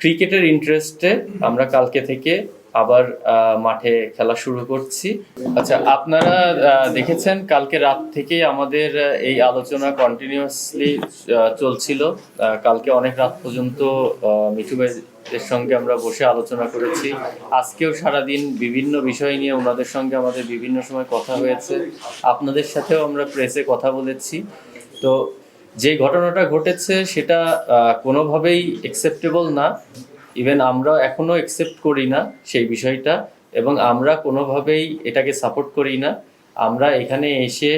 ক্রিকেটের ইন্টারেস্টে আমরা কালকে থেকে আবার মাঠে খেলা শুরু করছি। আচ্ছা, আপনারা দেখেছেন কালকে রাত থেকেই আমাদের এই আলোচনা কন্টিনিউয়াসলি চলছিল। কালকে অনেক রাত পর্যন্ত মিঠু ভাইদের সঙ্গে আমরা বসে আলোচনা করেছি। আজকেও সারাদিন বিভিন্ন বিষয় নিয়ে ওনাদের সঙ্গে আমাদের বিভিন্ন সময় কথা হয়েছে। আপনাদের সাথেও আমরা প্রেসে কথা বলেছি। তো যে ঘটনাটা ঘটেছে সেটা কোনোভাবেই অ্যাকসেপ্টেবল না। ইভেন আমরা এখনো অ্যাকসেপ্ট করি না সেই বিষয়টা, এবং আমরা কোনোভাবেই এটাকে সাপোর্ট করি না। আমরা এখানে এসে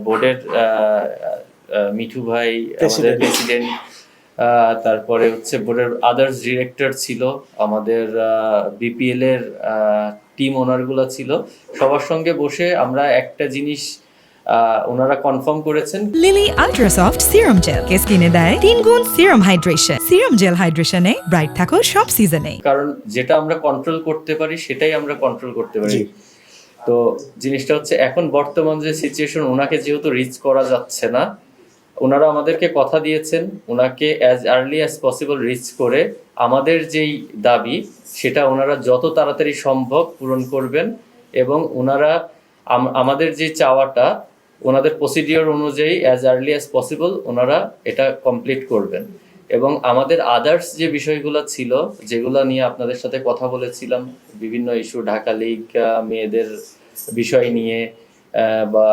বোর্ডের মিঠু ভাই, আমাদের প্রেসিডেন্ট, তারপরে হচ্ছে বোর্ডের আদার্স ডিরেক্টর ছিল, আমাদের বিপিএল এর টিম ওনারগুলো ছিল, সবার সঙ্গে বসে আমরা একটা জিনিস ওনারা কনফার্ম করেছেন। লিলি আল্ট্রাসফট সিরাম জেল কে স্কিনে দেয় 3 গুণ সিরাম হাইড্রেশন। সিরাম জেল হাইড্রেশনে ব্রাইট থাকো সব সিজনে। কারণ যেটা আমরা কন্ট্রোল করতে পারি সেটাই আমরা কন্ট্রোল করতে পারি। তো জিনিসটা হচ্ছে এখন বর্তমান যে সিচুয়েশন, ওনাকে যেহেতু রিচ করা যাচ্ছে না, ওনারা আমাদেরকে কথা দিয়েছেন ওনাকে as early as possible reach করে আমাদের যেই দাবি সেটা ওনারা যত তাড়াতাড়ি সম্ভব পূরণ করবেন, এবং ওনারা আমাদের যে চাওয়াটা ওনাদের প্রসিডিওর অনুযায়ী অ্যাজ আর্লি অ্যাজ পসিবল ওনারা এটা কমপ্লিট করবেন। এবং আমাদের আদার্স যে বিষয়গুলো ছিল, যেগুলো নিয়ে আপনাদের সাথে কথা বলেছিলাম, বিভিন্ন ইস্যু, ঢাকা লিগ, মেয়েদের বিষয় নিয়ে বা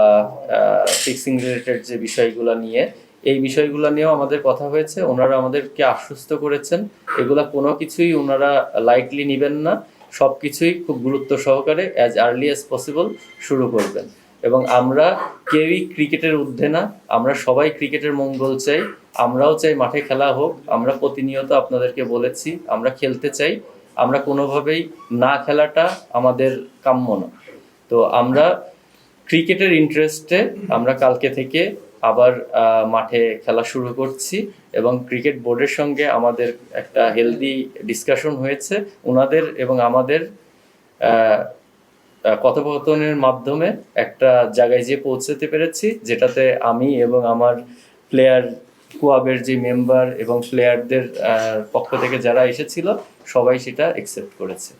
ফিক্সিং রিলেটেড যে বিষয়গুলো নিয়ে, এই বিষয়গুলো নিয়েও আমাদের কথা হয়েছে। ওনারা আমাদেরকে আশ্বস্ত করেছেন এগুলা কোনো কিছুই ওনারা লাইটলি নেবেন না, সব কিছুই খুব গুরুত্ব সহকারে অ্যাজ আর্লি অ্যাজ পসিবল শুরু করবেন। এবং আমরা কেউই ক্রিকেটের ঊর্ধ্বে না, আমরা সবাই ক্রিকেটের মঙ্গল চাই। আমরাও চাই মাঠে খেলা হোক। আমরা প্রতিনিয়ত আপনাদেরকে বলেছি আমরা খেলতে চাই, আমরা কোনোভাবেই না খেলাটা আমাদের কাম্য না। তো আমরা ক্রিকেটের ইন্টারেস্টে আমরা কালকে থেকে আবার মাঠে খেলা শুরু করছি, এবং ক্রিকেট বোর্ডের সঙ্গে আমাদের একটা হেলদি ডিসকাশন হয়েছে। ওনাদের এবং আমাদের কথোপকথনের মাধ্যমে একটা জায়গায় যে পৌঁছতে পেরেছি, যেটাতে আমি এবং আমার প্লেয়ার কোয়াবের যে মেম্বার এবং প্লেয়ারদের পক্ষ থেকে যারা এসেছিল সবাই সেটা অ্যাকসেপ্ট করেছে।